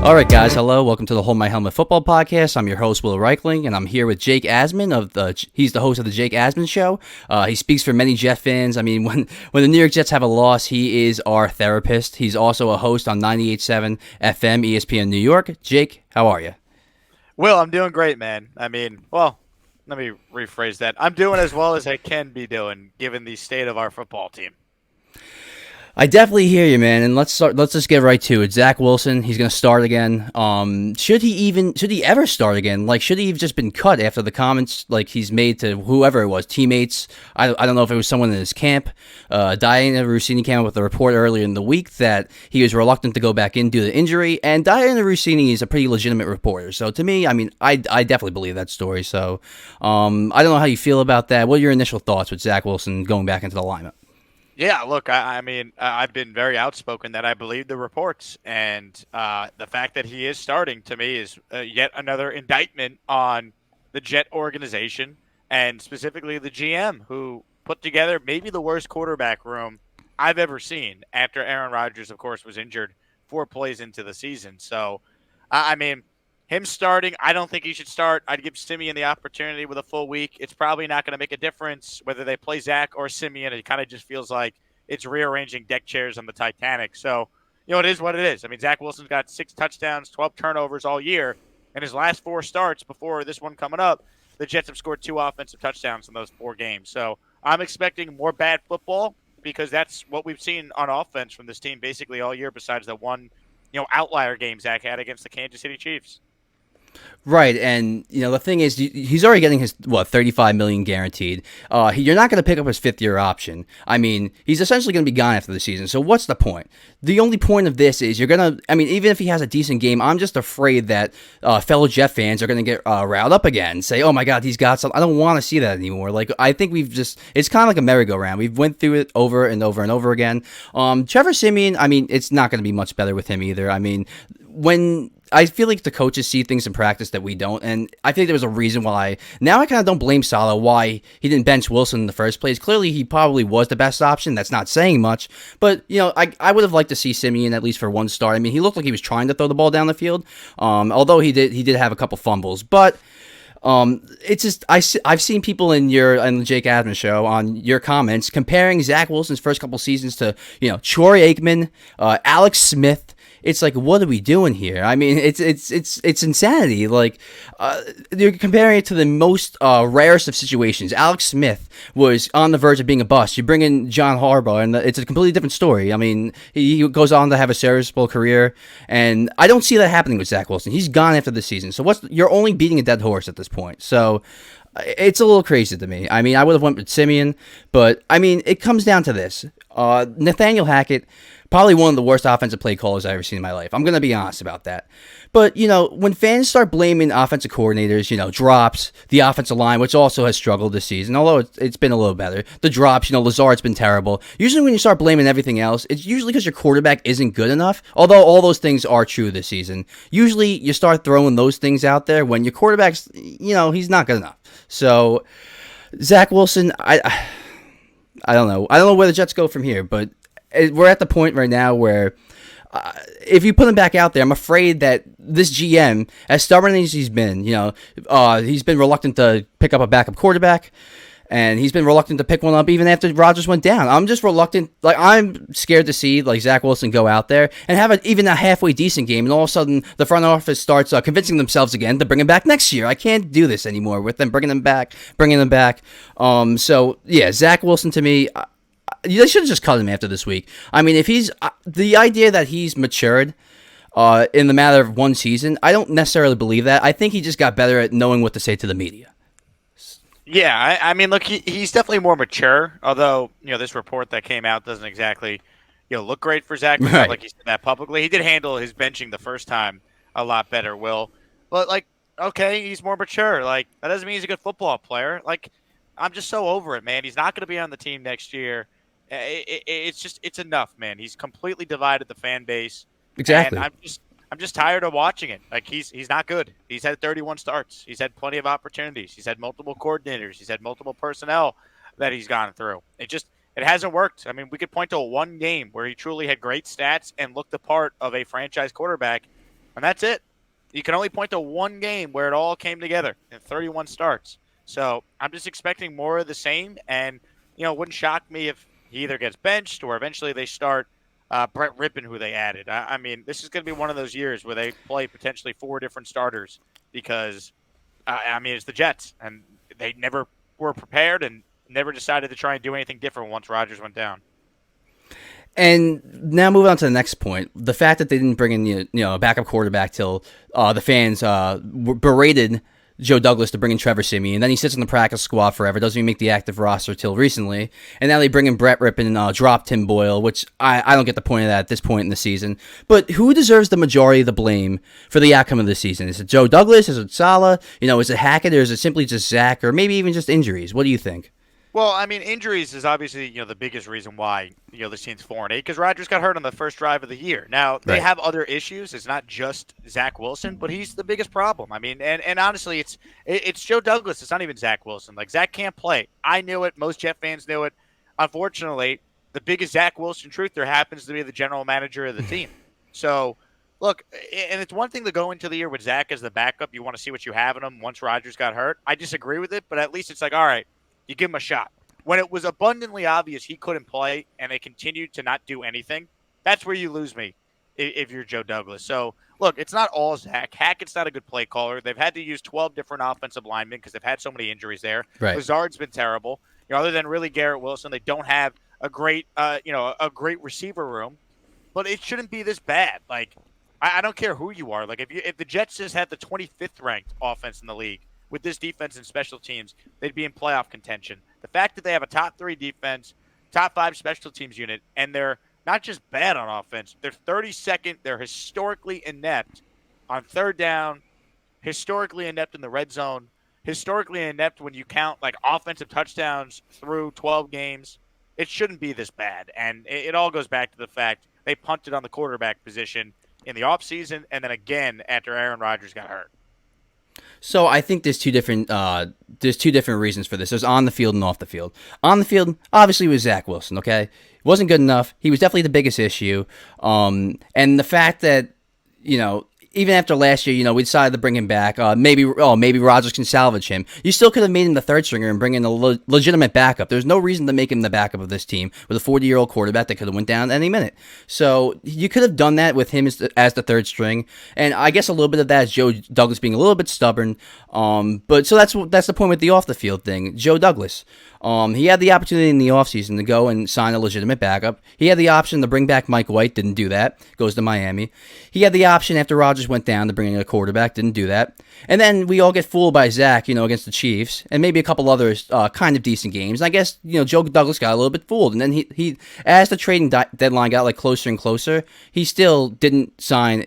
All right, guys. Hello. Welcome to the Hold My Helmet Football Podcast. I'm your host, Will Reichling, and I'm here with Jake Asman he's the host of the Jake Asman Show. He speaks for many Jet fans. I mean, when the New York Jets have a loss, he is our therapist. He's also a host on 98.7 FM ESPN New York. Jake, how are you? Will, I'm doing great, man. I mean, well, let me rephrase that. I'm doing as well as I can be doing, given the state of our football team. I definitely hear you, man. And let's just get right to it. Zach Wilson, he's going to start again. Should he ever start again? Like, should he have just been cut after the comments like he's made to whoever it was, teammates? I don't know if it was someone in his camp. Diana Rossini came out with a report earlier in the week that he was reluctant to go back in due to injury. And Diana Rossini is a pretty legitimate reporter. So to me, I mean, I definitely believe that story. So I don't know how you feel about that. What are your initial thoughts with Zach Wilson going back into the lineup? Yeah, look, I mean, I've been very outspoken that I believe the reports, and the fact that he is starting to me is yet another indictment on the Jet organization and specifically the GM, who put together maybe the worst quarterback room I've ever seen after Aaron Rodgers, of course, was injured 4 plays into the season. So, I mean, him starting, I don't think he should start. I'd give Simeon the opportunity with a full week. It's probably not going to make a difference whether they play Zach or Simeon. It kind of just feels like it's rearranging deck chairs on the Titanic. So, it is what it is. I mean, Zach Wilson's got 6 touchdowns, 12 turnovers all year. And his last 4 starts before this one coming up, the Jets have scored 2 offensive touchdowns in those 4 games. So I'm expecting more bad football because that's what we've seen on offense from this team basically all year besides the one, outlier game Zach had against the Kansas City Chiefs. Right, and the thing is, he's already getting his $35 million guaranteed. You're not going to pick up his 5th-year option. I mean, he's essentially going to be gone after the season. So what's the point? The only point of this is you're going to. I mean, even if he has a decent game, I'm just afraid that fellow Jet fans are going to get riled up again and say, "Oh my God, he's got some." I don't want to see that anymore. Like, I think it's kind of like a merry-go-round. We've went through it over and over and over again. Trevor Siemian, I mean, it's not going to be much better with him either. I mean, when I feel like the coaches see things in practice that we don't, and I think there was a reason why. Now I kind of don't blame Saleh why he didn't bench Wilson in the first place. Clearly, he probably was the best option. That's not saying much, but I would have liked to see Simeon at least for one start. I mean, he looked like he was trying to throw the ball down the field, although he did have a couple fumbles, but. It's just I've seen people on the Jake Asman Show on your comments comparing Zach Wilson's first couple seasons to Troy Aikman, Alex Smith. It's like, what are we doing here? I mean, it's insanity. Like, you're comparing it to the most rarest of situations. Alex Smith was on the verge of being a bust. You bring in John Harbaugh, and it's a completely different story. I mean, he goes on to have a serviceable career, and I don't see that happening with Zach Wilson. He's gone after the season. So you're only beating a dead horse at this point. So it's a little crazy to me. I mean, I would have went with Simeon, but I mean, it comes down to this. Nathaniel Hackett, probably one of the worst offensive play callers I've ever seen in my life. I'm going to be honest about that. But, when fans start blaming offensive coordinators, drops, the offensive line, which also has struggled this season, although it's been a little better. The drops, Lazard's been terrible. Usually when you start blaming everything else, it's usually because your quarterback isn't good enough, although all those things are true this season. Usually you start throwing those things out there when your quarterback's, he's not good enough. So, Zach Wilson, I don't know. I don't know where the Jets go from here, but we're at the point right now where if you put him back out there, I'm afraid that this GM, as stubborn as he's been, he's been reluctant to pick up a backup quarterback, and he's been reluctant to pick one up even after Rodgers went down. I'm just reluctant. Like, I'm scared to see Zach Wilson go out there and have even a halfway decent game, and all of a sudden the front office starts convincing themselves again to bring him back next year. I can't do this anymore with them bringing him back. So yeah, Zach Wilson to me. They should have just cut him after this week. I mean, if he's the idea that he's matured in the matter of one season, I don't necessarily believe that. I think he just got better at knowing what to say to the media. Yeah, I mean, look, he's definitely more mature. Although this report that came out doesn't exactly look great for Zach. Right. Not like he said that publicly. He did handle his benching the first time a lot better. Will, but okay, he's more mature. Like, that doesn't mean he's a good football player. Like, I'm just so over it, man. He's not going to be on the team next year. It's enough, man. He's completely divided the fan base. Exactly. And I'm just tired of watching it. Like, he's not good. He's had 31 starts. He's had plenty of opportunities. He's had multiple coordinators. He's had multiple personnel that he's gone through. It hasn't worked. I mean, we could point to one game where he truly had great stats and looked the part of a franchise quarterback. And that's it. You can only point to one game where it all came together in 31 starts. So I'm just expecting more of the same. And, it wouldn't shock me if he either gets benched or eventually they start Brett Rippon, who they added. I mean, this is going to be one of those years where they play potentially 4 different starters because, it's the Jets. And they never were prepared and never decided to try and do anything different once Rodgers went down. And now moving on to the next point, the fact that they didn't bring in a backup quarterback till the fans berated Joe Douglas to bring in Trevor Siemian, and then he sits in the practice squad forever, doesn't even make the active roster till recently, and now they bring in Brett Rippon and drop Tim Boyle, which I don't get the point of that at this point in the season. But who deserves the majority of the blame for the outcome of the season? Is it Joe Douglas? Is it Saleh? Is it Hackett, or is it simply just Zach, or maybe even just injuries? What do you think? Well, injuries is obviously, the biggest reason why, this team's 4-8 because Rodgers got hurt on the first drive of the year. Now, they Right. have other issues. It's not just Zach Wilson, but he's the biggest problem. And honestly, it's Joe Douglas. It's not even Zach Wilson. Like, Zach can't play. I knew it. Most Jet fans knew it. Unfortunately, the biggest Zach Wilson truther happens to be the general manager of the team. So, look, and it's one thing to go into the year with Zach as the backup. You want to see what you have in him once Rodgers got hurt. I disagree with it, but at least it's like, all right, you give him a shot. When it was abundantly obvious he couldn't play and they continued to not do anything, that's where you lose me if you're Joe Douglas. So, look, it's not all Zach. Hackett's not a good play caller. They've had to use 12 different offensive linemen because they've had so many injuries there. Right. Lazard's been terrible. Other than really Garrett Wilson, they don't have a great, a great receiver room. But it shouldn't be this bad. Like, I don't care who you are. Like, if the Jets just had the 25th ranked offense in the league, with this defense and special teams, they'd be in playoff contention. The fact that they have a top 3 defense, top 5 special teams unit, and they're not just bad on offense, they're 32nd. They're historically inept on third down, historically inept in the red zone, historically inept when you count like offensive touchdowns through 12 games. It shouldn't be this bad. And it all goes back to the fact they punted on the quarterback position in the offseason and then again after Aaron Rodgers got hurt. So I think there's two different reasons for this. There's on the field and off the field. On the field, obviously, it was Zach Wilson. Okay, wasn't good enough. He was definitely the biggest issue. And the fact that even after last year, we decided to bring him back. Maybe Rodgers can salvage him. You still could have made him the third stringer and bring in a legitimate backup. There's no reason to make him the backup of this team with a 40-year-old quarterback that could have went down any minute. So you could have done that with him as the third string. And I guess a little bit of that is Joe Douglas being a little bit stubborn. But so that's the point with the off the field thing. Joe Douglas. He had the opportunity in the offseason to go and sign a legitimate backup. He had the option to bring back Mike White, didn't do that, goes to Miami. He had the option after Rodgers went down to bring in a quarterback, didn't do that. And then we all get fooled by Zach, against the Chiefs, and maybe a couple others kind of decent games. And I guess, Joe Douglas got a little bit fooled. And then he as the trading deadline got closer and closer, he still didn't sign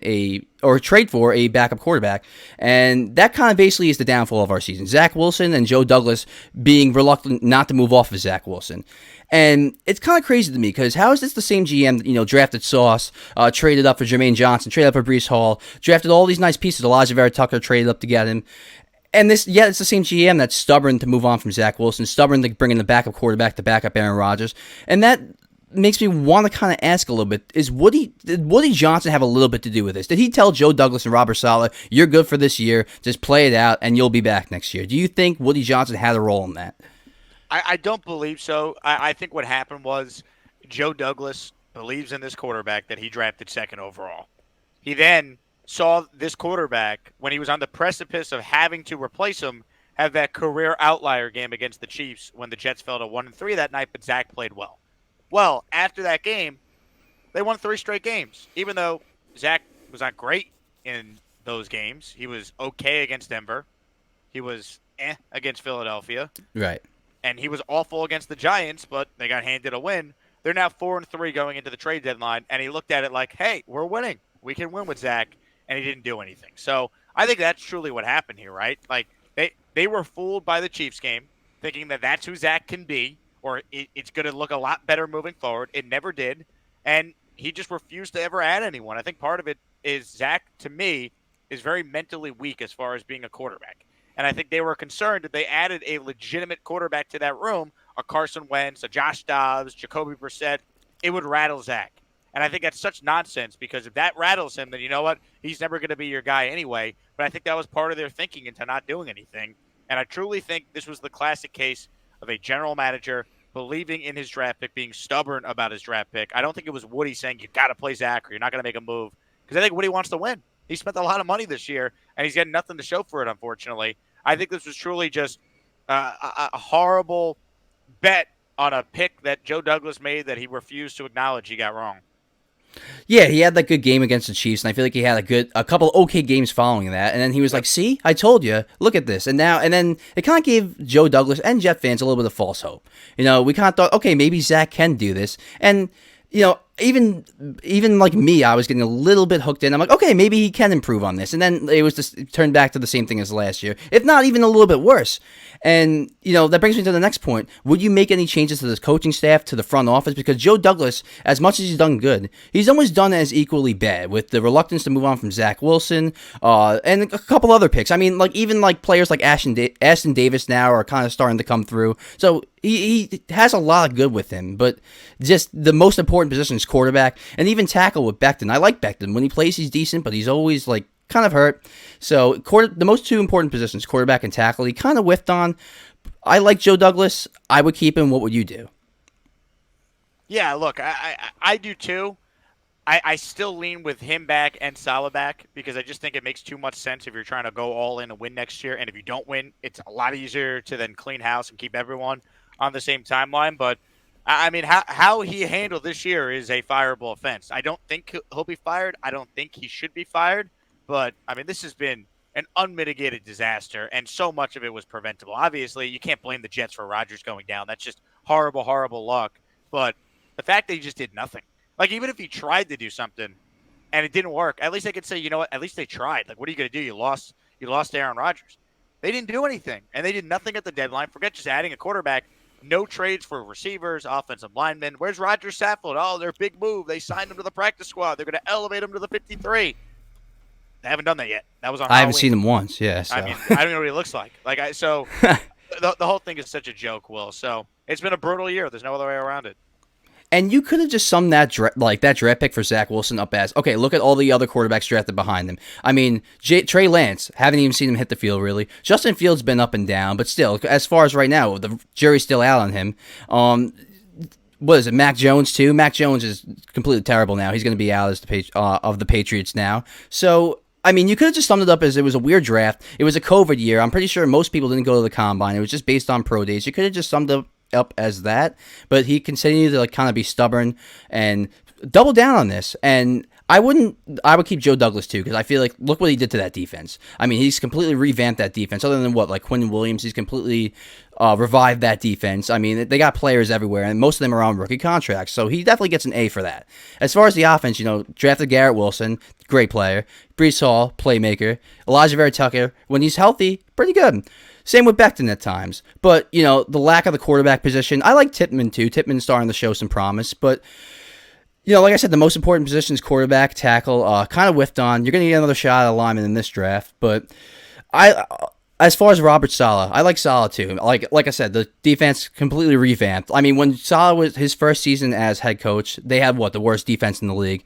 or trade for a backup quarterback. And that kind of basically is the downfall of our season. Zach Wilson and Joe Douglas being reluctant not to move off of Zach Wilson. And it's kind of crazy to me because how is this the same GM that, drafted Sauce, traded up for Jermaine Johnson, traded up for Breece Hall, drafted all these nice pieces, Elijah Vera Tucker traded up to get him. And it's the same GM that's stubborn to move on from Zach Wilson, stubborn to bring in the backup quarterback to back up Aaron Rodgers. And that makes me want to kind of ask a little bit, did Woody Johnson have a little bit to do with this? Did he tell Joe Douglas and Robert Saleh, you're good for this year, just play it out and you'll be back next year? Do you think Woody Johnson had a role in that? I don't believe so. I think what happened was Joe Douglas believes in this quarterback that he drafted second overall. He then saw this quarterback, when he was on the precipice of having to replace him, have that career outlier game against the Chiefs when the Jets fell to 1-3 that night, but Zach played well. Well, after that game, they won 3 straight games. Even though Zach was not great in those games, he was okay against Denver. He was against Philadelphia. Right. And he was awful against the Giants, but they got handed a win. They're now 4-3 going into the trade deadline, and he looked at it like, hey, we're winning. We can win with Zach, and he didn't do anything. So I think that's truly what happened here, right? Like, they were fooled by the Chiefs game, thinking that that's who Zach can be, or it's going to look a lot better moving forward. It never did, and he just refused to ever add anyone. I think part of it is Zach, to me, is very mentally weak as far as being a quarterback. And I think they were concerned that they added a legitimate quarterback to that room, a Carson Wentz, a Josh Dobbs, Jacoby Brissett, it would rattle Zach. And I think that's such nonsense because if that rattles him, then you know what? He's never going to be your guy anyway. But I think that was part of their thinking into not doing anything. And I truly think this was the classic case of a general manager believing in his draft pick, being stubborn about his draft pick. I don't think it was Woody saying, you got to play Zach or you're not going to make a move. Because I think Woody wants to win. He spent a lot of money this year, and he's getting nothing to show for it, unfortunately. I think this was truly just a horrible bet on a pick that Joe Douglas made that he refused to acknowledge he got wrong. Yeah, he had that good game against the Chiefs, and I feel like he had a couple okay games following that. And then he was like, "See, I told you. Look at this." And then it kind of gave Joe Douglas and Jet fans a little bit of false hope. We kind of thought, okay, maybe Zach can do this, and even like me, I was getting a little bit hooked in. I'm like, okay, maybe he can improve on this. And then it turned back to the same thing as last year, if not even a little bit worse. And, that brings me to the next point. Would you make any changes to this coaching staff, to the front office? Because Joe Douglas, as much as he's done good, he's almost done as equally bad with the reluctance to move on from Zach Wilson and a couple other picks. I mean, even players like Ashton Davis now are kind of starting to come through. So he has a lot of good with him, but just the most important position is quarterback and even tackle with Becton. I like Becton. When he plays, he's decent, but he's always kind of hurt. So the most two important positions, quarterback and tackle, he kind of whiffed on. I like Joe Douglas. I would keep him. What would you do? Yeah, look, I do too. I still lean with him back and Salah back because I just think it makes too much sense if you're trying to go all in and win next year. And if you don't win, it's a lot easier to then clean house and keep everyone on the same timeline. But I mean, how he handled this year is a fireable offense. I don't think he'll be fired. I don't think he should be fired. But, I mean, this has been an unmitigated disaster, and so much of it was preventable. Obviously, you can't blame the Jets for Rodgers going down. That's just horrible, horrible luck. But the fact that he just did nothing. Even if he tried to do something and it didn't work, at least they could say, you know what, at least they tried. What are you going to do? You lost Aaron Rodgers. They didn't do anything, and they did nothing at the deadline. Forget just adding a quarterback. No trades for receivers, offensive linemen. Where's Roger Saffold? Oh, their big move. They signed him to the practice squad. They're going to elevate him to the 53. They haven't done that yet. That was on Halloween. I haven't seen him once. Yeah. So. I mean, I don't know what he looks like. The whole thing is such a joke, Will. So it's been a brutal year. There's no other way around it. And you could have just summed that draft pick for Zach Wilson up as, okay, look at all the other quarterbacks drafted behind him. I mean, Trey Lance, haven't even seen him hit the field really. Justin Fields been up and down, but still, as far as right now, the jury's still out on him. What is it, Mac Jones too? Mac Jones is completely terrible now. He's going to be out as of the Patriots now. So, I mean, you could have just summed it up as it was a weird draft. It was a COVID year. I'm pretty sure most people didn't go to the combine. It was just based on pro days. You could have just summed it up as that, but he continued to kind of be stubborn and double down on this. And I would keep Joe Douglas too, because I feel like look what he did to that defense. I mean, he's completely revamped that defense. Other than Quentin Williams, he's completely revived that defense. I mean, they got players everywhere, and most of them are on rookie contracts, so he definitely gets an A for that. As far as the offense, drafted Garrett Wilson, great player. Brees Hall, playmaker. Elijah Vera Tucker, when he's healthy, pretty good. Same with Becton at times. But, the lack of the quarterback position, I like Tippmann too. Tippmann's starting to show some promise, but like I said, the most important position is quarterback, tackle, kind of whiffed on. You're going to get another shot at a lineman in this draft, but as far as Robert Saleh, I like Saleh too. Like I said, the defense completely revamped. I mean, when Saleh was his first season as head coach, they had the worst defense in the league.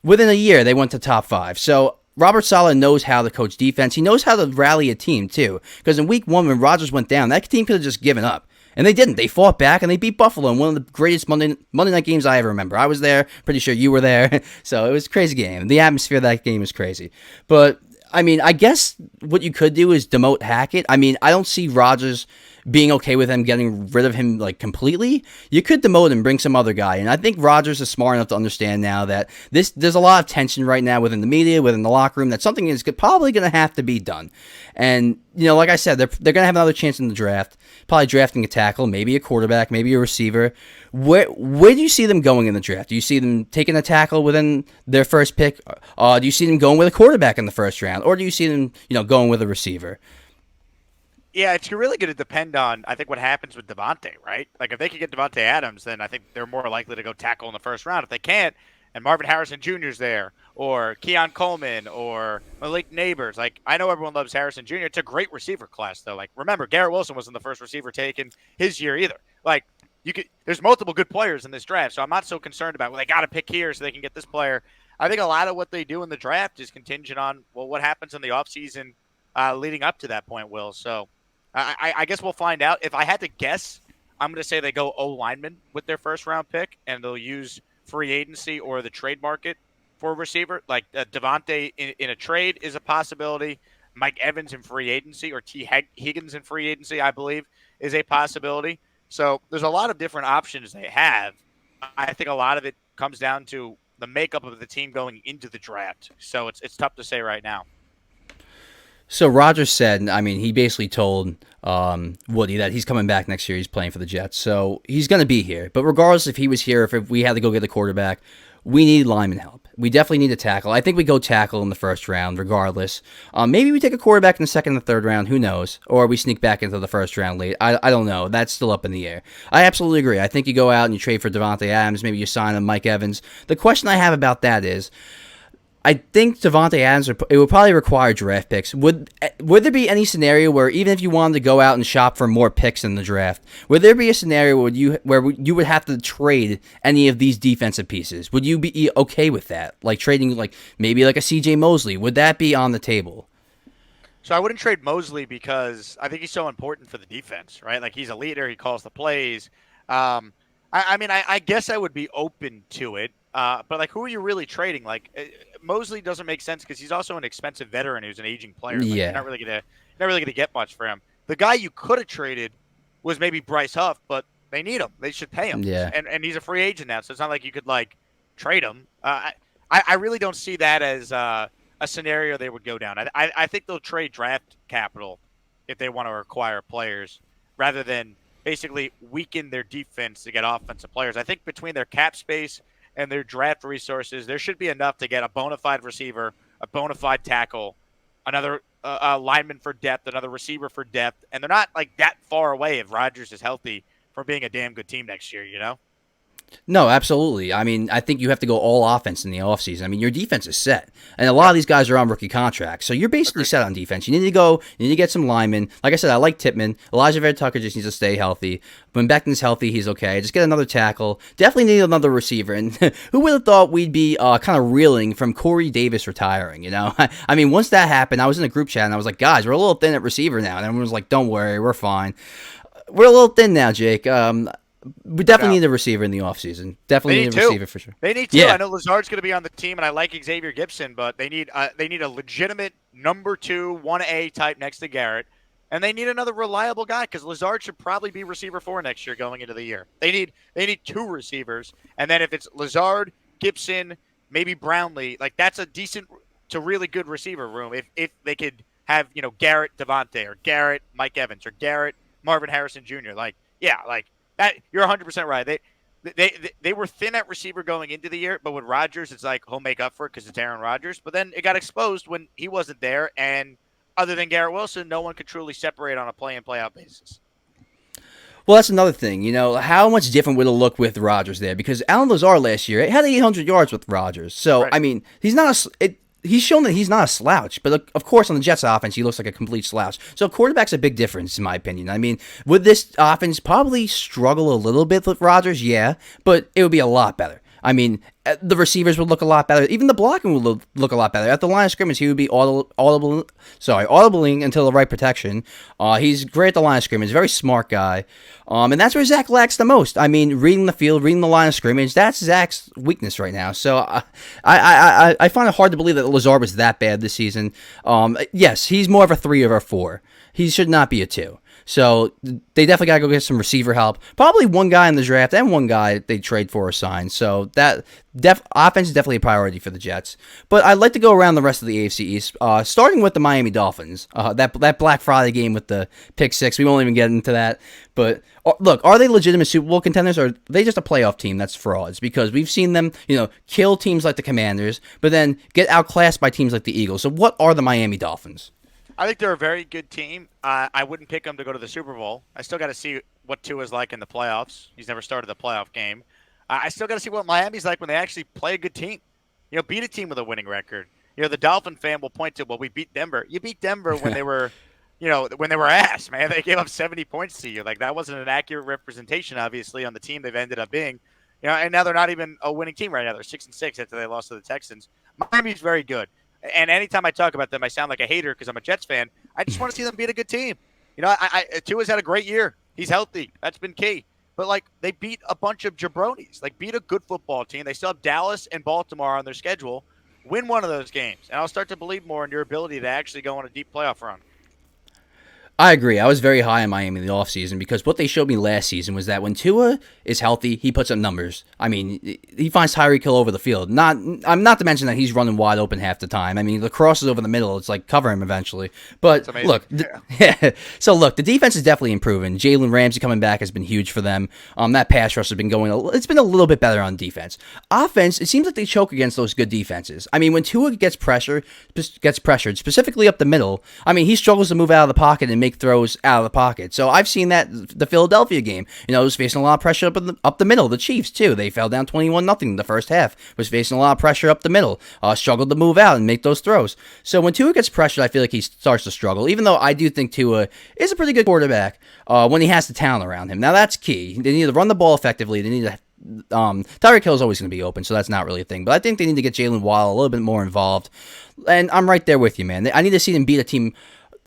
Within a year, they went to top 5. So Robert Saleh knows how to coach defense. He knows how to rally a team too. Because in week 1, when Rodgers went down, that team could have just given up. And they didn't. They fought back, and they beat Buffalo in one of the greatest Monday night games I ever remember. I was there. Pretty sure you were there. So it was a crazy game. The atmosphere of that game was crazy. But, I mean, I guess what you could do is demote Hackett. I mean, I don't see Rodgers being okay with them getting rid of him completely. You could demote and bring some other guy. And I think Rodgers is smart enough to understand now that there's a lot of tension right now within the media, within the locker room, that something is probably going to have to be done. And, like I said, they're going to have another chance in the draft, probably drafting a tackle, maybe a quarterback, maybe a receiver. Where do you see them going in the draft? Do you see them taking a tackle within their first pick? Do you see them going with a quarterback in the first round? Or do you see them, going with a receiver? Yeah, it's really going to depend on, I think, what happens with Devontae, right? If they can get Devontae Adams, then I think they're more likely to go tackle in the first round. If they can't, and Marvin Harrison Jr.'s there, or Keon Coleman, or Malik Neighbors. I know everyone loves Harrison Jr. It's a great receiver class, though. Remember, Garrett Wilson wasn't the first receiver taken his year either. There's multiple good players in this draft, so I'm not so concerned about, well, they got to pick here so they can get this player. I think a lot of what they do in the draft is contingent on, well, what happens in the offseason leading up to that point, Will. So I guess we'll find out. If I had to guess, I'm going to say they go O lineman with their first round pick, and they'll use free agency or the trade market for a receiver. Like Devontae in a trade is a possibility. Mike Evans in free agency, or Higgins in free agency, I believe, is a possibility. So there's a lot of different options they have. I think a lot of it comes down to the makeup of the team going into the draft. So it's tough to say right now. So Rodgers said, I mean, he basically told Woody that he's coming back next year. He's playing for the Jets. So he's going to be here. But regardless if he was here, if we had to go get a quarterback, we need lineman help. We definitely need a tackle. I think we go tackle in the first round regardless. Maybe we take a quarterback in the second and third round. Who knows? Or we sneak back into the first round late. I don't know. That's still up in the air. I absolutely agree. I think you go out and you trade for Devontae Adams. Maybe you sign a Mike Evans. The question I have about that is, I think Devontae Adams, it would probably require draft picks. Would there be any scenario where, even if you wanted to go out and shop for more picks in the draft, would there be a scenario where you would have to trade any of these defensive pieces? Would you be okay with that? Like trading maybe like a CJ Mosley? Would that be on the table? So I wouldn't trade Mosley because I think he's so important for the defense, right? Like, he's a leader. He calls the plays. I guess I would be open to it. But like, who are you really trading? Like, Mosley doesn't make sense because he's also an expensive veteran who's an aging player. Like, Yeah. you're not really gonna get much for him. The guy you could have traded was maybe Bryce Huff, but they need him. They should pay him. Yeah. And he's a free agent now, so it's not like you could like trade him. I really don't see that as a scenario they would go down. I think they'll trade draft capital if they want to acquire players rather than basically weaken their defense to get offensive players. I think between their cap space and their draft resources, there should be enough to get a bona fide receiver, a bona fide tackle, another lineman for depth, another receiver for depth. And they're not like that far away if Rodgers is healthy from being a damn good team next year, you know? No, absolutely. I mean, I think you have to go all offense in the offseason. I mean, your defense is set. And a lot of these guys are on rookie contracts. So you're basically set on defense. You need to get some linemen. Like I said, I like Tippmann. Elijah Vera Tucker just needs to stay healthy. When Beckton's healthy, he's okay. Just get another tackle. Definitely need another receiver. And who would have thought we'd be kind of reeling from Corey Davis retiring, you know? I mean, once that happened, I was in a group chat and I was like, guys, we're a little thin at receiver now. And everyone was like, don't worry, we're fine. We're a little thin now, Jake. We definitely need a receiver in the offseason. Definitely need a receiver for sure. They need two. Yeah. I know Lazard's going to be on the team, and I like Xavier Gibson, but they need a legitimate number 2, 1A type next to Garrett, and they need another reliable guy because Lazard should probably be receiver 4 next year going into the year. They need 2 receivers, and then if it's Lazard, Gibson, maybe Brownlee, like that's a decent to really good receiver room. If they could have Garrett Devontae or Garrett Mike Evans or Garrett Marvin Harrison Jr. That, you're 100% right. They were thin at receiver going into the year, but with Rodgers, it's like he'll make up for it because it's Aaron Rodgers. But then it got exposed when he wasn't there, and other than Garrett Wilson, no one could truly separate on a play-in, play-out basis. Well, that's another thing. How much different would it look with Rodgers there? Because Alan Lazard last year had 800 yards with Rodgers. So, right. I mean, he's shown that he's not a slouch, but of course on the Jets offense, he looks like a complete slouch. So quarterback's a big difference in my opinion. I mean, would this offense probably struggle a little bit with Rodgers? Yeah, but it would be a lot better. I mean, the receivers would look a lot better. Even the blocking would look a lot better. At the line of scrimmage, he would be audibling until the right protection. He's great at the line of scrimmage, very smart guy. And that's where Zach lacks the most. I mean, reading the field, reading the line of scrimmage, that's Zach's weakness right now. So I find it hard to believe that Lazard was that bad this season. Yes, he's more of a 3 or a 4. He should not be a 2. So they definitely got to go get some receiver help. Probably one guy in the draft and one guy they trade for or sign. So that offense is definitely a priority for the Jets. But I'd like to go around the rest of the AFC East, starting with the Miami Dolphins. That Black Friday game with the pick 6. We won't even get into that. But look, are they legitimate Super Bowl contenders, or are they just a playoff team that's frauds? Because we've seen them, kill teams like the Commanders, but then get outclassed by teams like the Eagles. So what are the Miami Dolphins? I think they're a very good team. I wouldn't pick them to go to the Super Bowl. I still got to see what Tua is like in the playoffs. He's never started a playoff game. I still got to see what Miami's like when they actually play a good team. Beat a team with a winning record. The Dolphin fan will point to, well, we beat Denver. You beat Denver when they were when they were ass, man. They gave up 70 points to you. Like, that wasn't an accurate representation, obviously, on the team they've ended up being. And now they're not even a winning team right now. They're 6-6 after they lost to the Texans. Miami's very good. And anytime I talk about them, I sound like a hater because I'm a Jets fan. I just want to see them beat a good team. Tua's had a great year. He's healthy. That's been key. But, like, they beat a bunch of jabronis. Like, beat a good football team. They still have Dallas and Baltimore on their schedule. Win one of those games, and I'll start to believe more in your ability to actually go on a deep playoff run. I agree. I was very high on Miami in the offseason because what they showed me last season was that when Tua is healthy, he puts up numbers. I mean, he finds Tyreek Hill over the field. Not to mention that he's running wide open half the time. I mean, the crosses over the middle, it's like cover him eventually. But look, the defense is definitely improving. Jalen Ramsey coming back has been huge for them. That pass rush has been it's been a little bit better on defense. Offense, it seems like they choke against those good defenses. I mean, when Tua gets pressured, specifically up the middle, I mean, he struggles to move out of the pocket and make throws out of the pocket. So I've seen that the Philadelphia game, it was facing a lot of pressure up the middle. The Chiefs too, they fell down 21-0 in the first half, was facing a lot of pressure up the middle, struggled to move out and make those throws. So when Tua gets pressured, I feel like he starts to struggle, even though I do think Tua is a pretty good quarterback when he has the talent around him. Now that's key. They need to run the ball effectively. They need to Tyreek Hill is always going to be open, so that's not really a thing. But I think they need to get Jalen Waddle a little bit more involved. And I'm right there with you, man. I need to see them beat a team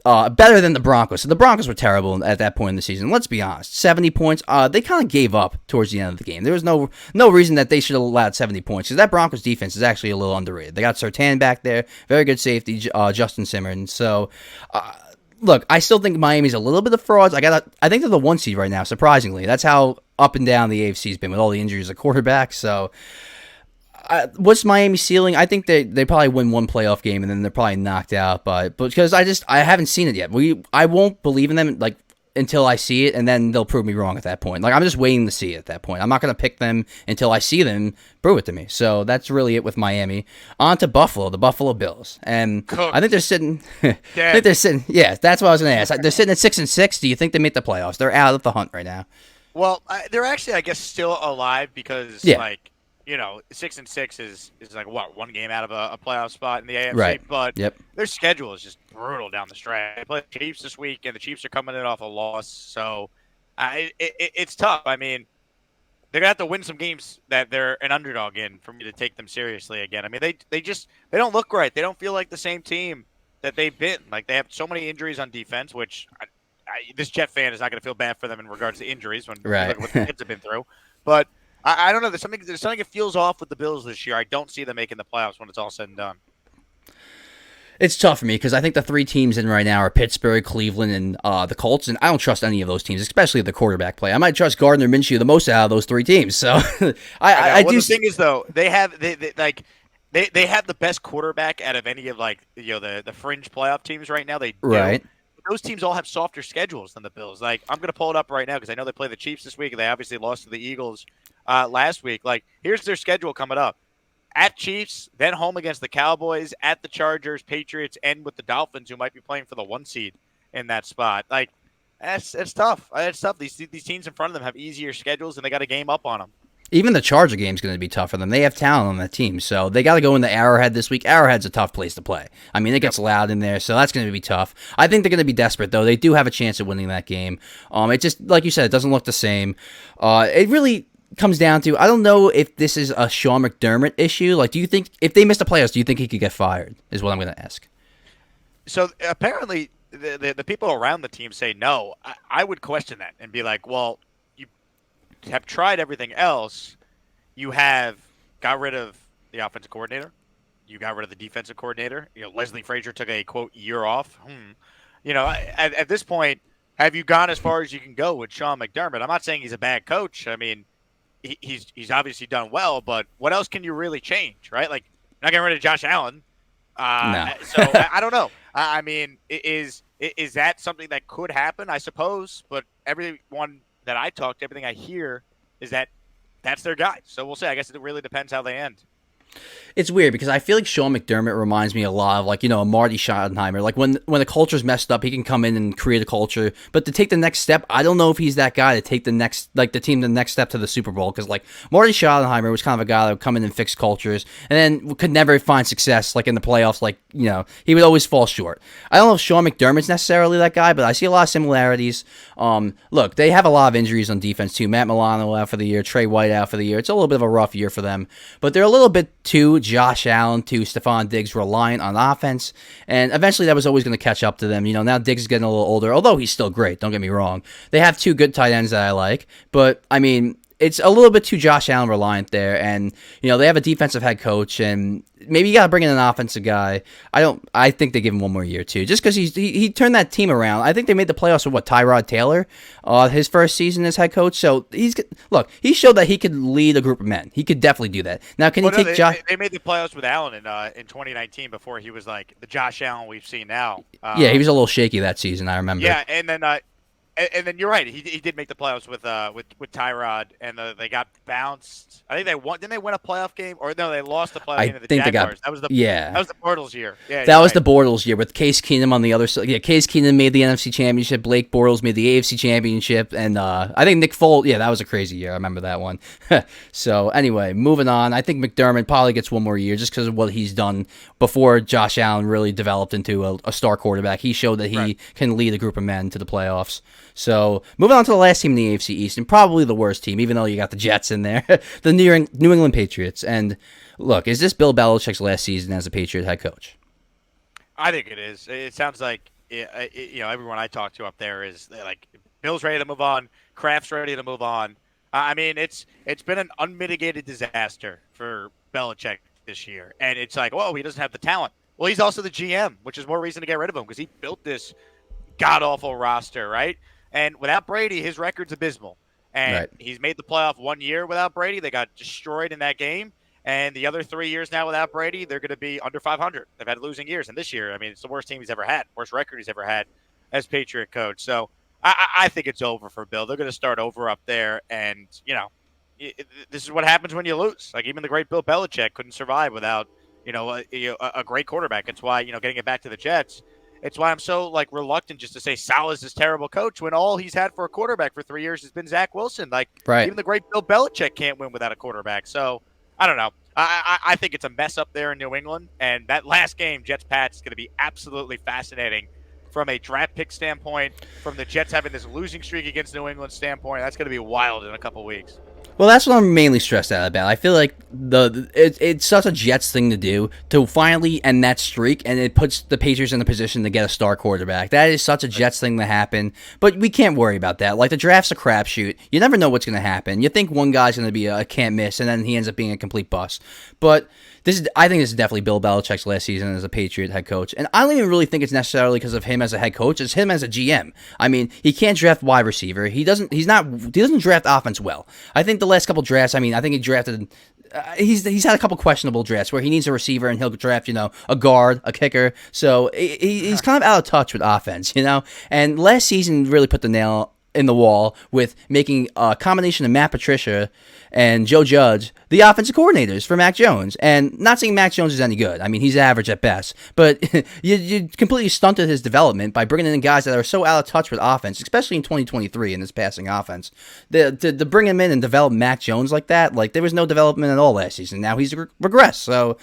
better than the Broncos. So the Broncos were terrible at that point in the season. Let's be honest. 70 points, they kind of gave up towards the end of the game. There was no reason that they should have allowed 70 points because that Broncos defense is actually a little underrated. They got Surtain back there, very good safety, Justin Simmons. So, look, I still think Miami's a little bit of frauds. I think they're the 1 seed right now, surprisingly. That's how up and down the AFC's been with all the injuries of quarterback. So, what's Miami's ceiling? I think they probably win one playoff game and then they're probably knocked out. But because I haven't seen it yet. I won't believe in them until I see it, and then they'll prove me wrong at that point. I'm just waiting to see it at that point. I'm not going to pick them until I see them prove it to me. So that's really it with Miami. On to Buffalo, the Buffalo Bills, and I think they're sitting. Yeah, that's what I was going to ask. They're sitting at 6-6. Do you think they make the playoffs? They're out of the hunt right now. Well, they're actually, I guess, still alive because 6-6 is like what, one game out of a playoff spot in the AFC, right? But their schedule is just brutal down the stretch. They play the Chiefs this week, and the Chiefs are coming in off a loss, so it's tough. I mean, they're gonna have to win some games that they're an underdog in for me to take them seriously again. I mean, they don't look right. They don't feel like the same team that they've been. Like, they have so many injuries on defense, which this Jet fan is not going to feel bad for them in regards to injuries when you look at what the kids have been through, but. I don't know. There's something that feels off with the Bills this year. I don't see them making the playoffs when it's all said and done. It's tough for me because I think the 3 teams in right now are Pittsburgh, Cleveland, and the Colts, and I don't trust any of those teams, especially the quarterback play. I might trust Gardner Minshew the most out of those 3 teams. So I do. The thing is, though, they have the best quarterback out of any of the fringe playoff teams right now. They do. Right. Those teams all have softer schedules than the Bills. Like, I'm going to pull it up right now because I know they play the Chiefs this week, and they obviously lost to the Eagles last week. Like, here's their schedule coming up: at Chiefs, then home against the Cowboys, at the Chargers, Patriots, and with the Dolphins, who might be playing for the 1 seed in that spot. Like, it's tough. It's tough. These teams in front of them have easier schedules, and they got a game up on them. Even the Charger game is going to be tough for them. They have talent on that team, so they got to go into Arrowhead this week. Arrowhead's a tough place to play. I mean, it gets loud in there, so that's going to be tough. I think they're going to be desperate, though. They do have a chance of winning that game. It just, like you said, it doesn't look the same. It really comes down to, I don't know if this is a Sean McDermott issue. Like, do you think, if they miss the playoffs, do you think he could get fired, is what I'm going to ask. So, apparently, the people around the team say no. I would question that and be like, well, have tried everything else. You have got rid of the offensive coordinator. You got rid of the defensive coordinator. Leslie Frazier took a, quote, year off. At this point, have you gone as far as you can go with Sean McDermott? I'm not saying he's a bad coach. I mean, he's obviously done well, but what else can you really change, right? Like, you're not getting rid of Josh Allen. No. So I don't know. I mean, is that something that could happen? I suppose, but everyone that I talk to, everything I hear is that that's their guy. So we'll see. I guess it really depends how they end. It's weird because I feel like Sean McDermott reminds me a lot of like, a Marty Schottenheimer. Like when the culture's messed up, he can come in and create a culture. But to take the next step, I don't know if he's that guy to take the team the next step to the Super Bowl. Because like Marty Schottenheimer was kind of a guy that would come in and fix cultures, and then could never find success like in the playoffs. Like he would always fall short. I don't know if Sean McDermott's necessarily that guy, but I see a lot of similarities. Look, they have a lot of injuries on defense too. Matt Milano out for the year, Trey White out for the year. It's a little bit of a rough year for them, but they're a little bit too Josh Allen to Stephon Diggs reliant on offense, and eventually that was always going to catch up to them. Now Diggs is getting a little older, although he's still great. Don't get me wrong. They have two good tight ends that I like, but I mean, it's a little bit too Josh Allen reliant there, and they have a defensive head coach, and maybe you got to bring in an offensive guy. I think they give him one more year too, just because he turned that team around. I think they made the playoffs with Tyrod Taylor, his first season as head coach. So he showed that he could lead a group of men. He could definitely do that. Now, can you take Josh? They made the playoffs with Allen in 2019 before he was like the Josh Allen we've seen now. Yeah, he was a little shaky that season. I remember. Yeah, and then you're right. He did make the playoffs with Tyrod, and they got bounced. I think they won. Didn't they win a playoff game? Or no, they lost the playoff game to the Jaguars. That was the Bortles year. Yeah, that was the Bortles year with Case Keenum on the other side. Yeah, Case Keenum made the NFC Championship. Blake Bortles made the AFC Championship, and I think Nick Foles. Yeah, that was a crazy year. I remember that one. So anyway, moving on. I think McDermott probably gets one more year just because of what he's done before Josh Allen really developed into a star quarterback. He showed that he can lead a group of men to the playoffs. So moving on to the last team in the AFC East, and probably the worst team, even though you got the Jets in there, the New England Patriots. And look, is this Bill Belichick's last season as a Patriot head coach? I think it is. It sounds like everyone I talk to up there is like Bill's ready to move on, Kraft's ready to move on. I mean, it's been an unmitigated disaster for Belichick this year, and it's like, he doesn't have the talent. Well, he's also the GM, which is more reason to get rid of him because he built this god awful roster, right? And without Brady, his record's abysmal. And he's made the playoff 1 year without Brady. They got destroyed in that game. And the other 3 years now without Brady, they're going to be under 500. They've had losing years. And this year, I mean, it's the worst team he's ever had, worst record he's ever had as Patriot coach. So I think it's over for Bill. They're going to start over up there. And, this is what happens when you lose. Like, even the great Bill Belichick couldn't survive without, a great quarterback. It's why, getting it back to the Jets, it's why I'm so reluctant just to say Saleh's this terrible coach when all he's had for a quarterback for 3 years has been Zach Wilson. Even the great Bill Belichick can't win without a quarterback. So I don't know. I think it's a mess up there in New England, and that last game, Jets-Pats, is going to be absolutely fascinating from a draft pick standpoint, from the Jets having this losing streak against New England standpoint. That's going to be wild in a couple weeks. Well, that's what I'm mainly stressed out about. I feel like it's such a Jets thing to do to finally end that streak, and it puts the Patriots in a position to get a star quarterback. That is such a Jets thing to happen, but we can't worry about that. Like, the draft's a crapshoot. You never know what's going to happen. You think one guy's going to be a can't miss, and then he ends up being a complete bust. But I think this is definitely Bill Belichick's last season as a Patriot head coach, and I don't even really think it's necessarily because of him as a head coach. It's him as a GM. I mean, he can't draft wide receiver. He doesn't draft offense well. I think the last couple drafts, I think he drafted. He's had a couple questionable drafts where he needs a receiver and he'll draft, a guard, a kicker. So he's kind of out of touch with offense, And last season really put the nail in the wall with making a combination of Matt Patricia and Joe Judge the offensive coordinators for Mac Jones. And not saying Mac Jones is any good. I mean, he's average at best. But you completely stunted his development by bringing in guys that are so out of touch with offense, especially in 2023 in this passing offense. To bring him in and develop Mac Jones like that, there was no development at all last season. Now he's regressed. So,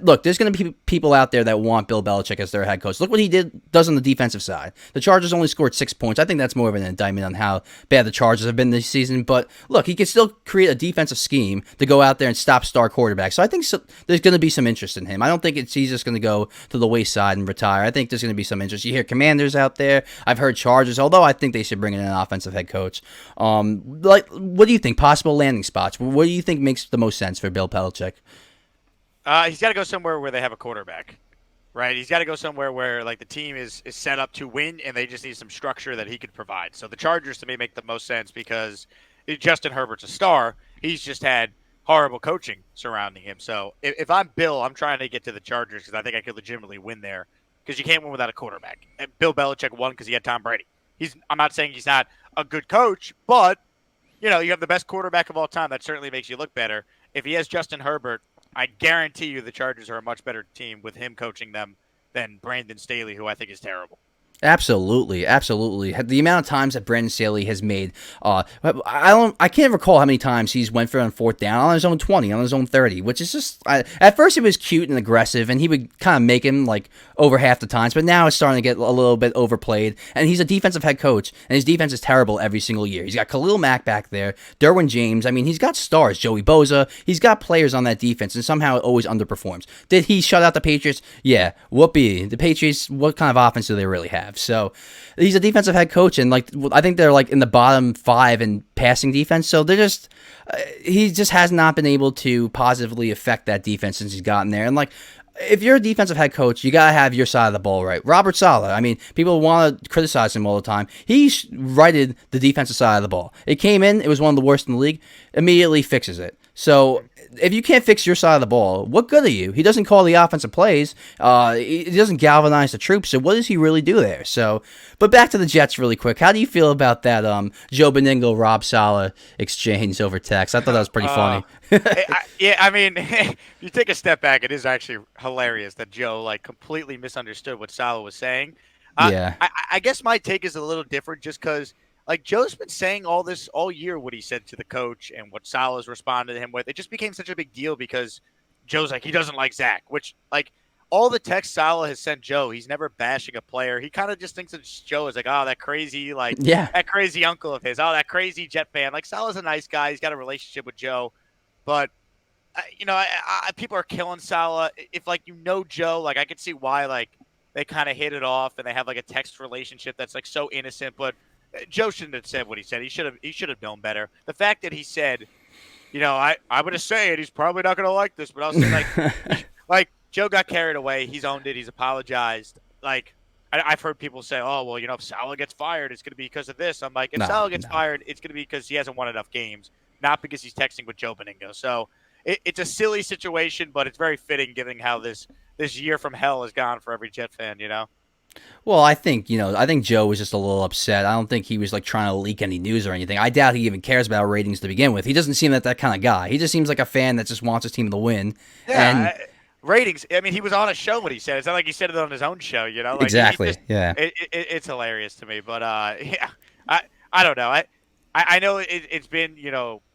look, there's going to be people out there that want Bill Belichick as their head coach. Look what he does on the defensive side. The Chargers only scored 6 points. I think that's more of an indictment on how bad the Chargers have been this season. But, look, he can still create a defensive scheme to go out there and stop star quarterbacks. So I think there's going to be some interest in him. I don't think he's just going to go to the wayside and retire. I think there's going to be some interest. You hear Commanders out there. I've heard Chargers, although I think they should bring in an offensive head coach. What do you think? Possible landing spots. What do you think makes the most sense for Bill Belichick? He's got to go somewhere where they have a quarterback. Right, he's got to go somewhere where the team is set up to win, and they just need some structure that he could provide. So the Chargers to me make the most sense because Justin Herbert's a star. He's just had horrible coaching surrounding him. So if I'm Bill, I'm trying to get to the Chargers because I think I could legitimately win there because you can't win without a quarterback. And Bill Belichick won because he had Tom Brady. I'm not saying he's not a good coach, but you have the best quarterback of all time. That certainly makes you look better. If he has Justin Herbert, I guarantee you the Chargers are a much better team with him coaching them than Brandon Staley, who I think is terrible. Absolutely, absolutely. The amount of times that Brandon Staley has made, I can't recall how many times he's went for on fourth down on his own 20, on his own 30, which is just. At first it was cute and aggressive, and he would kind of make him like over half the times, but now it's starting to get a little bit overplayed. And he's a defensive head coach, and his defense is terrible every single year. He's got Khalil Mack back there, Derwin James. I mean, he's got stars, Joey Boza. He's got players on that defense, and somehow it always underperforms. Did he shut out the Patriots? Yeah, whoopee. The Patriots. What kind of offense do they really have? So he's a defensive head coach, and like I think they're like in the bottom 5 in passing defense. So they're just he just has not been able to positively affect that defense since he's gotten there. And like if you're a defensive head coach, you gotta have your side of the ball right. Robert Saleh, I mean, people want to criticize him all the time. He righted the defensive side of the ball. It came in, it was one of the worst in the league. Immediately fixes it. So if you can't fix your side of the ball, what good are you? He doesn't call the offensive plays. He doesn't galvanize the troops. So what does he really do there? So, but back to the Jets really quick. How do you feel about that Joe Beningo, Rob Saleh exchange over text? I thought that was pretty funny. I mean, if you take a step back, it is actually hilarious that Joe like completely misunderstood what Saleh was saying. Yeah. I guess my take is a little different just because like Joe's been saying all this all year, what he said to the coach and what Saleh's responded to him with. It just became such a big deal because Joe's like, he doesn't like Zach, which like all the text Saleh has sent Joe, he's never bashing a player. He kind of just thinks that Joe is like, oh, that crazy, like that crazy uncle of his. Oh, that crazy Jet fan. Like Saleh's a nice guy. He's got a relationship with Joe. But, people are killing Saleh. If, like, Joe, like, I could see why, like, they kind of hit it off and they have, like, a text relationship that's, like, so innocent. But Joe shouldn't have said what he said. He should have known better. The fact that he said, I'm going to say it. He's probably not going to like this. But I'll say, like, Joe got carried away. He's owned it. He's apologized. Like, I've heard people say, oh, well, if Saleh gets fired, it's going to be because of this. I'm like, if Saleh gets fired, it's going to be because he hasn't won enough games, not because he's texting with Joe Beningo. So it's a silly situation, but it's very fitting given how this year from hell has gone for every Jet fan, Well, I think Joe was just a little upset. I don't think he was like trying to leak any news or anything. I doubt he even cares about ratings to begin with. He doesn't seem that kind of guy. He just seems like a fan that just wants his team to win. Yeah. Ratings. I mean, he was on a show when he said it. It's not like he said it on his own show, Like, exactly. Yeah. It's hilarious to me, but yeah, I don't know. I know it's been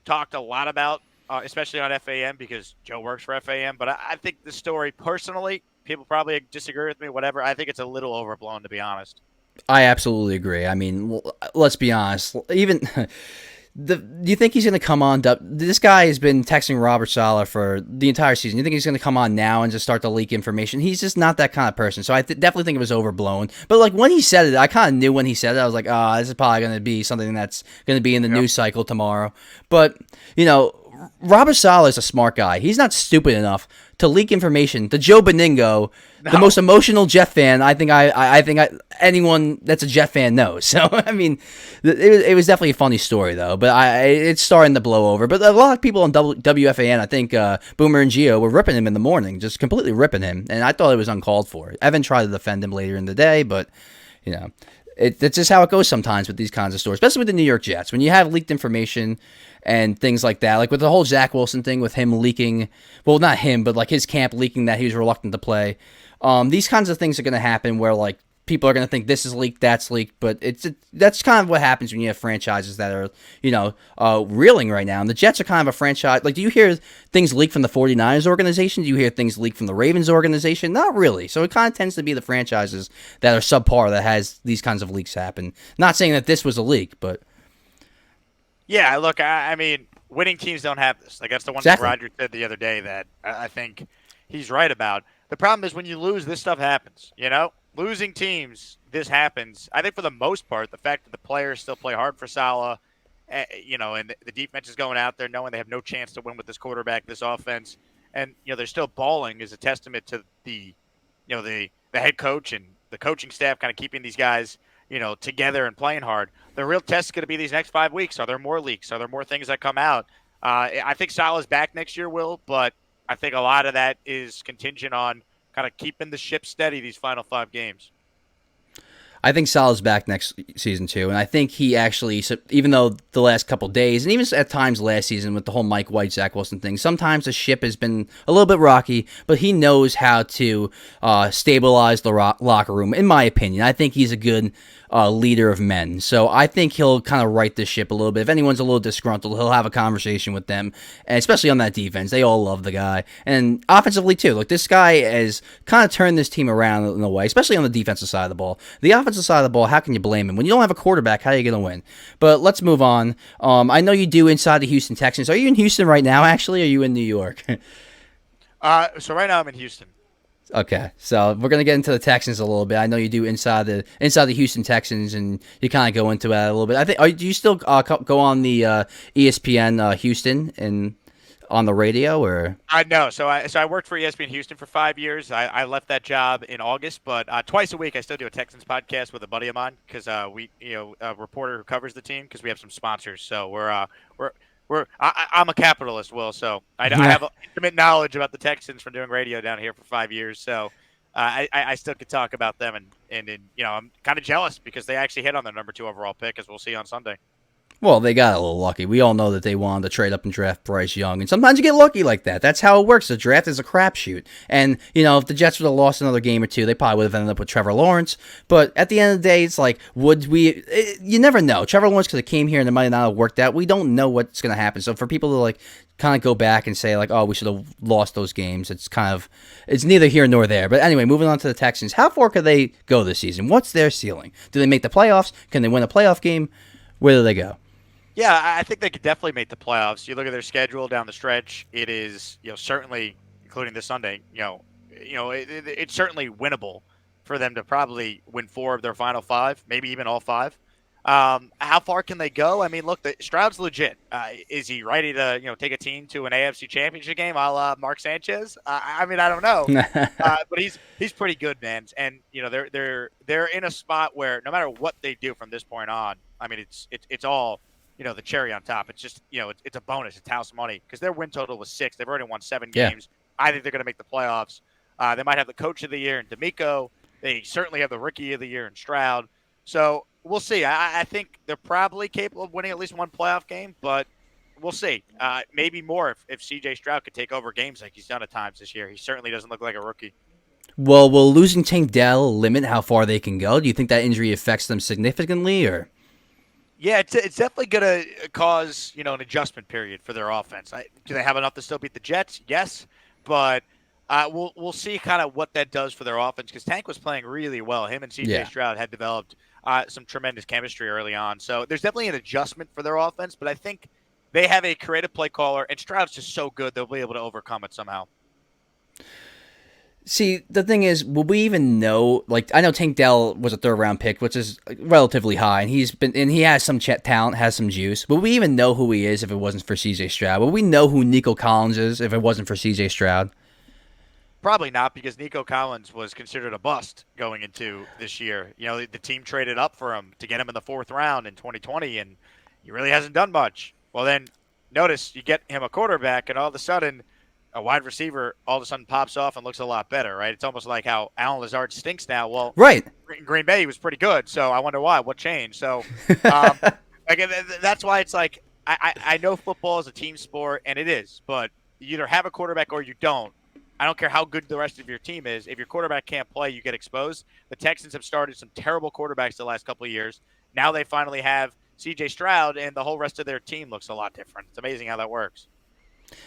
talked a lot about, especially on FAM because Joe works for FAM. But I think the story personally, people probably disagree with me. Whatever. I think it's a little overblown, to be honest. I absolutely agree. I mean, let's be honest. Even. Do you think he's going to come on? This guy has been texting Robert Saleh for the entire season. You think he's going to come on now and just start to leak information? He's just not that kind of person. So I definitely think it was overblown. But like when he said it, I kind of knew when he said it. I was like, this is probably going to be something that's going to be in the news cycle tomorrow. But Robert Saleh is a smart guy. He's not stupid enough to leak information to Joe Beningo, the most emotional Jet fan I think anyone that's a Jet fan knows. So I mean, it was definitely a funny story though. But it's starting to blow over. But a lot of people on WFAN, I think Boomer and Gio were ripping him in the morning, just completely ripping him, and I thought it was uncalled for. Evan tried to defend him later in the day, but it's just how it goes sometimes with these kinds of stories, especially with the New York Jets. When you have leaked information and things like that, like with the whole Zach Wilson thing with him leaking, well, not him, but like his camp leaking that he was reluctant to play. These kinds of things are going to happen where like people are going to think this is leaked, that's leaked, but that's kind of what happens when you have franchises that are, reeling right now. And the Jets are kind of a franchise. Like, do you hear things leak from the 49ers organization? Do you hear things leak from the Ravens organization? Not really. So it kind of tends to be the franchises that are subpar that has these kinds of leaks happen. Not saying that this was a leak, but. Yeah, look, I mean, winning teams don't have this. Like, that's the one thing Roger said the other day that I think he's right about. The problem is when you lose, this stuff happens, Losing teams, this happens. I think for the most part, the fact that the players still play hard for Saleh, and the defense is going out there knowing they have no chance to win with this quarterback, this offense, and they're still balling is a testament to the head coach and the coaching staff kind of keeping these guys together and playing hard. The real test is going to be these next 5 weeks. Are there more leaks? Are there more things that come out? I think Saleh's back next year, Will, but I think a lot of that is contingent on kind of keeping the ship steady these final 5 games. I think Salah's back next season too, and I think he actually, even though the last couple days, and even at times last season with the whole Mike White, Zach Wilson thing, sometimes the ship has been a little bit rocky, but he knows how to stabilize the locker room, in my opinion. I think he's a good leader of men, so I think he'll kind of right the ship a little bit. If anyone's a little disgruntled, he'll have a conversation with them, and especially on that defense. They all love the guy, and offensively too. Look, this guy has kind of turned this team around in a way, especially on the defensive side of the ball. The offensive side of the ball, how can you blame him? When you don't have a quarterback, how are you going to win? But let's move on. I know you do Inside the Houston Texans. Are you in Houston right now, actually, or are you in New York? So right now I'm in Houston. Okay, so we're gonna get into the Texans a little bit. I know you do inside the Houston Texans, and you kind of go into that a little bit. I think do you still go on the ESPN Houston and on the radio, or? I know. So I worked for ESPN Houston for 5 years. I left that job in August, but twice a week I still do a Texans podcast with a buddy of mine because we a reporter who covers the team because we have some sponsors. So I'm a capitalist, Will. So I have intimate knowledge about the Texans from doing radio down here for 5 years. So I still could talk about them, and I'm kind of jealous because they actually hit on their number 2 overall pick, as we'll see on Sunday. Well, they got a little lucky. We all know that they wanted to trade up and draft Bryce Young, and sometimes you get lucky like that. That's how it works. The draft is a crapshoot, and if the Jets would have lost another game or two, they probably would have ended up with Trevor Lawrence. But at the end of the day, it's like, you never know. Trevor Lawrence could have came here and it might not have worked out. We don't know what's going to happen. So for people to kind of go back and say oh, we should have lost those games, it's neither here nor there. But anyway, moving on to the Texans, how far could they go this season? What's their ceiling? Do they make the playoffs? Can they win a playoff game? Where do they go? Yeah, I think they could definitely make the playoffs. You look at their schedule down the stretch; it is, certainly, including this Sunday, it's certainly winnable for them to probably win 4 of their final 5, maybe even all 5. How far can they go? I mean, look, Stroud's legit. Is he ready to, take a team to an AFC Championship game, a la Mark Sanchez? I mean, I don't know, but he's pretty good, man. And they're in a spot where no matter what they do from this point on, I mean, it's all. The cherry on top. It's just, it's a bonus. It's house money because their win total was 6. They've already won 7 games. I think they're going to make the playoffs. They might have the coach of the year in D'Amico. They certainly have the rookie of the year in Stroud. So we'll see. I think they're probably capable of winning at least one playoff game, but we'll see. Maybe more if CJ Stroud could take over games like he's done at times this year. He certainly doesn't look like a rookie. Well, will losing Tank Dell limit how far they can go? Do you think that injury affects them significantly, or? Yeah, it's definitely going to cause, an adjustment period for their offense. Do they have enough to still beat the Jets? Yes, but we'll see kind of what that does for their offense because Tank was playing really well. Him and C.J. Stroud had developed some tremendous chemistry early on. So there's definitely an adjustment for their offense, but I think they have a creative play caller, and Stroud's just so good they'll be able to overcome it somehow. See, the thing is, will we even know? I know Tank Dell was a 3rd-round pick, which is relatively high, and he has some talent, has some juice. Will we even know who he is if it wasn't for C.J. Stroud? Will we know who Nico Collins is if it wasn't for C.J. Stroud? Probably not, because Nico Collins was considered a bust going into this year. The team traded up for him to get him in the 4th round in 2020, and he really hasn't done much. Well, then notice you get him a quarterback, and all of a sudden a wide receiver all of a sudden pops off and looks a lot better, right? It's almost like how Alan Lazard stinks now. Well, right. In Green Bay, he was pretty good, so I wonder why. What changed? So that's why it's like I know football is a team sport, and it is, but you either have a quarterback or you don't. I don't care how good the rest of your team is. If your quarterback can't play, you get exposed. The Texans have started some terrible quarterbacks the last couple of years. Now they finally have C.J. Stroud, and the whole rest of their team looks a lot different. It's amazing how that works.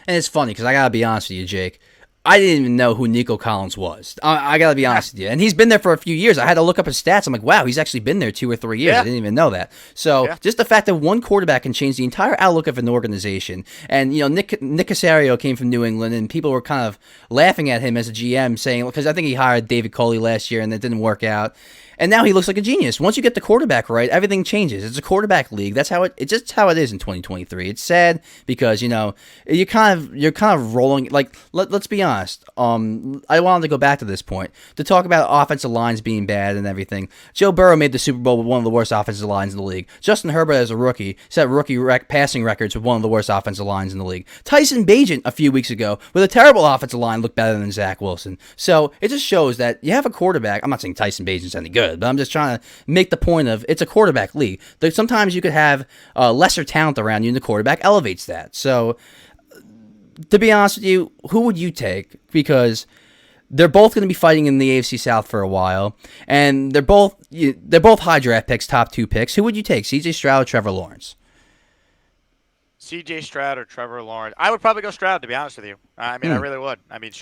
And it's funny because I got to be honest with you, Jake. I didn't even know who Nico Collins was. I got to be honest with you. And he's been there for a few years. I had to look up his stats. I'm like, wow, he's actually been there 2 or 3 years. Yeah. I didn't even know that. So just the fact that one quarterback can change the entire outlook of an organization. And, Nick Caserio came from New England, and people were kind of laughing at him as a GM, saying, because I think he hired David Coley last year, and that didn't work out. And now he looks like a genius. Once you get the quarterback right, everything changes. It's a quarterback league. That's how it's just how it is in 2023. It's sad because, you're kind of rolling. Let's be honest. honest, I wanted to go back to this point to talk about offensive lines being bad and everything. Joe Burrow made the Super Bowl with one of the worst offensive lines in the league. Justin Herbert, as a rookie, set rookie passing records with one of the worst offensive lines in the league. Tyson Bagent, a few weeks ago, with a terrible offensive line, looked better than Zach Wilson. So it just shows that you have a quarterback. I'm not saying Tyson Bagent's any good, but I'm just trying to make the point of it's a quarterback league. Sometimes you could have lesser talent around you, and the quarterback elevates that. So, to be honest with you, who would you take? Because they're both going to be fighting in the AFC South for a while, and they're both high draft picks, top 2 picks. Who would you take, C.J. Stroud or Trevor Lawrence? C.J. Stroud or Trevor Lawrence? I would probably go Stroud, to be honest with you. I mean, I really would. I mean,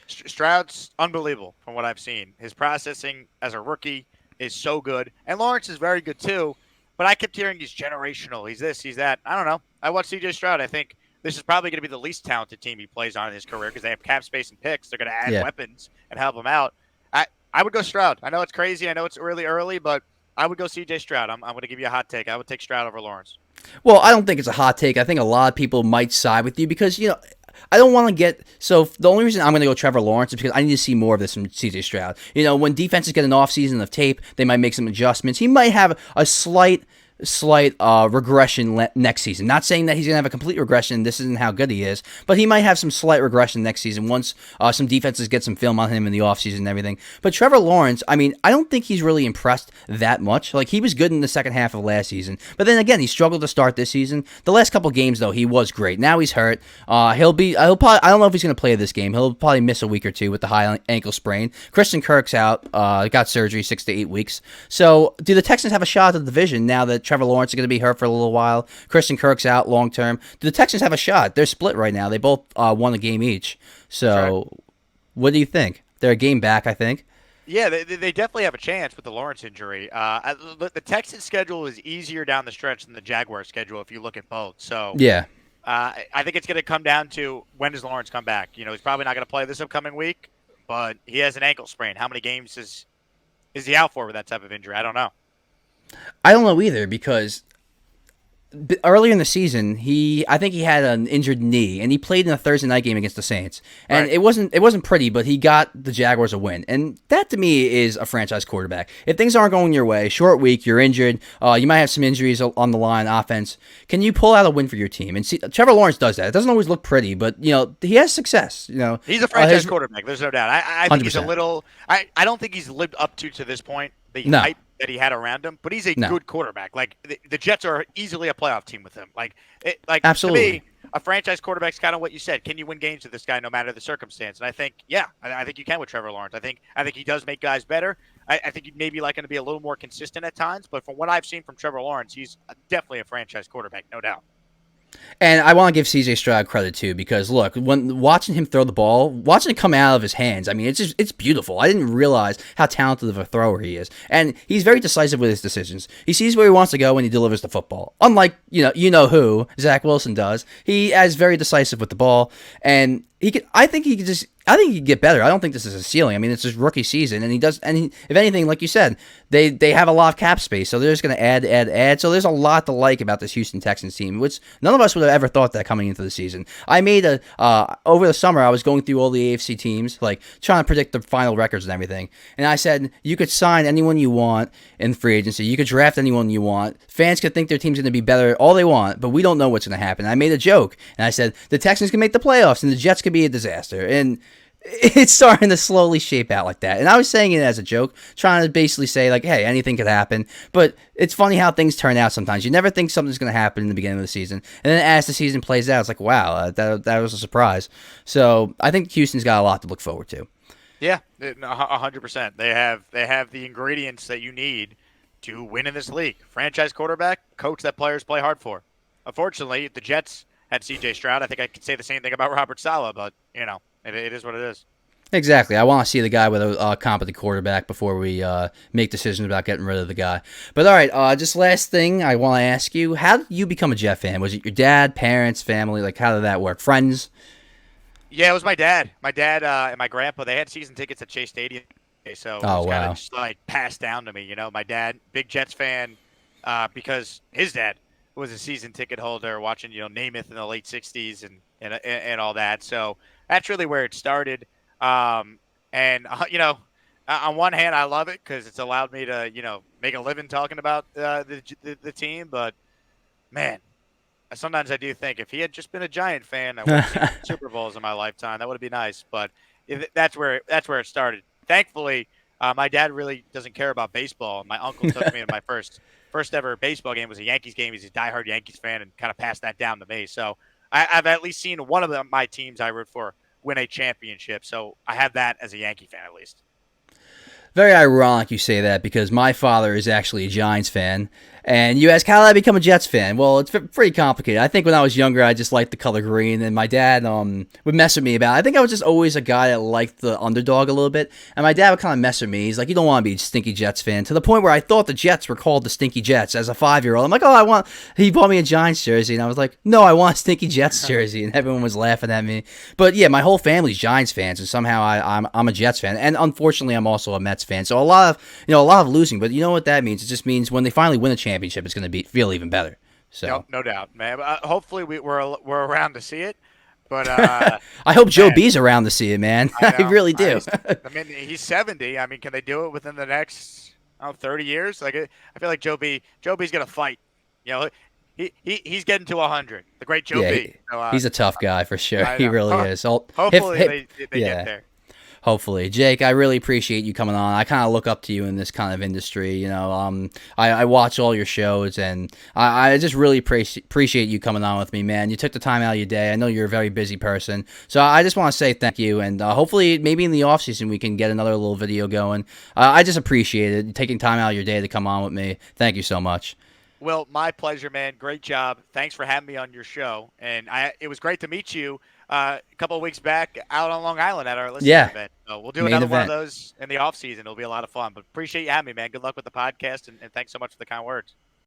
Stroud's unbelievable from what I've seen. His processing as a rookie is so good, and Lawrence is very good too. But I kept hearing he's generational. He's this, he's that. I don't know. I watch C.J. Stroud. I think this is probably going to be the least talented team he plays on in his career because they have cap space and picks. They're going to add weapons and help him out. I would go Stroud. I know it's crazy. I know it's really early, but I would go C.J. Stroud. I'm going to give you a hot take. I would take Stroud over Lawrence. Well, I don't think it's a hot take. I think a lot of people might side with you because, I don't want to get – so the only reason I'm going to go Trevor Lawrence is because I need to see more of this from C.J. Stroud. When defenses get an offseason of tape, they might make some adjustments. He might have a slight regression next season. Not saying that he's going to have a complete regression. This isn't how good he is, but he might have some slight regression next season once some defenses get some film on him in the offseason and everything. But Trevor Lawrence, I mean, I don't think he's really impressed that much. Like, he was good in the second half of last season, but then again, he struggled to start this season. The last couple games, though, he was great. Now he's hurt. He'll probably, I don't know if he's going to play this game. He'll probably miss a week or two with the high ankle sprain. Christian Kirk's out. Got surgery 6 to 8 weeks. So do the Texans have a shot at the division now that Trevor Lawrence is going to be hurt for a little while? Christian Kirk's out long term. Do the Texans have a shot? They're split right now. They both won a game each. So what do you think? They're a game back, I think. Yeah, they definitely have a chance with the Lawrence injury. The Texans schedule is easier down the stretch than the Jaguars schedule if you look at both. So yeah, I think it's going to come down to when does Lawrence come back. He's probably not going to play this upcoming week, but he has an ankle sprain. How many games is he out for with that type of injury? I don't know. I don't know either because earlier in the season, I think he had an injured knee, and he played in a Thursday night game against the Saints. And it wasn't pretty, but he got the Jaguars a win. And that, to me, is a franchise quarterback. If things aren't going your way, short week, you're injured, you might have some injuries on the line, offense. Can you pull out a win for your team? And see, Trevor Lawrence does that. It doesn't always look pretty, but, he has success. He's a franchise quarterback. There's no doubt. I think 100%. he's a little – I don't think he's lived up to this point the hype that he had around him, but he's a good quarterback. Like, the Jets are easily a playoff team with him. Absolutely. To me, a franchise quarterback's kind of what you said. Can you win games with this guy no matter the circumstance? And I think, I think you can with Trevor Lawrence. I think he does make guys better. I think he'd maybe like going to be a little more consistent at times, but from what I've seen from Trevor Lawrence, he's definitely a franchise quarterback, no doubt. And I want to give C.J. Stroud credit too, because look, when watching him throw the ball, watching it come out of his hands, I mean, it's beautiful. I didn't realize how talented of a thrower he is, and he's very decisive with his decisions. He sees where he wants to go, and he delivers the football. Unlike who Zach Wilson does, he is very decisive with the ball, and I think he could get better. I don't think this is a ceiling. I mean, it's his rookie season, and if anything, like you said, they have a lot of cap space, so they're just going to add. So there's a lot to like about this Houston Texans team, which none of us would have ever thought that coming into the season. I made over the summer, I was going through all the AFC teams, like trying to predict the final records and everything, and I said you could sign anyone you want in free agency, you could draft anyone you want. Fans could think their team's going to be better all they want, but we don't know what's going to happen. I made a joke, and I said the Texans can make the playoffs, and the Jets could be a disaster, and it's starting to slowly shape out like that. And I was saying it as a joke, trying to basically say, like, hey, anything could happen. But it's funny how things turn out sometimes. You never think something's going to happen in the beginning of the season. And then as the season plays out, it's like, wow, that was a surprise. So I think Houston's got a lot to look forward to. Yeah, 100%. They have the ingredients that you need to win in this league. Franchise quarterback, coach that players play hard for. Unfortunately, the Jets had C.J. Stroud. I think I could say the same thing about Robert Saleh, but, it is what it is. Exactly. I want to see the guy with a competent quarterback before we make decisions about getting rid of the guy. But all right, just last thing I want to ask you: how did you become a Jet fan? Was it your dad, parents, family? Like, how did that work? Friends? Yeah, it was my dad. My dad and my grandpa. They had season tickets at Chase Stadium, so it was kind of just like passed down to me. My dad, big Jets fan, because his dad was a season ticket holder, watching Namath in the late '60s and all that. So that's really where it started. Um, and on one hand, I love it because it's allowed me to make a living talking about the team. But man, sometimes I do think if he had just been a Giant fan, I would have seen some Super Bowls in my lifetime. That would have been nice. But that's where it started. Thankfully, my dad really doesn't care about baseball. My uncle took me to my first ever baseball game. It was a Yankees game. He's a diehard Yankees fan and kind of passed that down to me. So I've at least seen one of my teams I root for win a championship. So I have that as a Yankee fan at least. Very ironic you say that because my father is actually a Giants fan. And you ask, how did I become a Jets fan? Well, it's pretty complicated. I think when I was younger, I just liked the color green, and my dad would mess with me about it. I think I was just always a guy that liked the underdog a little bit, and my dad would kind of mess with me. He's like, you don't want to be a stinky Jets fan, to the point where I thought the Jets were called the Stinky Jets as a 5-year-old. I'm like, he bought me a Giants jersey, and I was like, no, I want a Stinky Jets jersey, and everyone was laughing at me. But yeah, my whole family's Giants fans, and somehow I'm a Jets fan, and unfortunately, I'm also a Mets fan. So a lot of losing, but you know what that means? It just means when they finally win a championship, it's going to feel even better. So no doubt, man. Hopefully we're around to see it. But I hope Joe B's around to see it, man. I really do. I mean, he's 70. I mean, can they do it within the next 30 years? Like, I feel like Joe B's gonna fight. He's getting to 100. The great Joe B. So, he's a tough guy for sure. He really is. Hopefully they get there. Hopefully. Jake, I really appreciate you coming on. I kind of look up to you in this kind of industry. I watch all your shows, and I just really appreciate you coming on with me, man. You took the time out of your day. I know you're a very busy person. So I just want to say thank you, and hopefully maybe in the offseason we can get another little video going. I just appreciate it, taking time out of your day to come on with me. Thank you so much. Well, my pleasure, man. Great job. Thanks for having me on your show. And it was great to meet you a couple of weeks back out on Long Island at our listening event. So we'll do another one of those in the off season. It'll be a lot of fun. But appreciate you having me, man. Good luck with the podcast, and thanks so much for the kind words.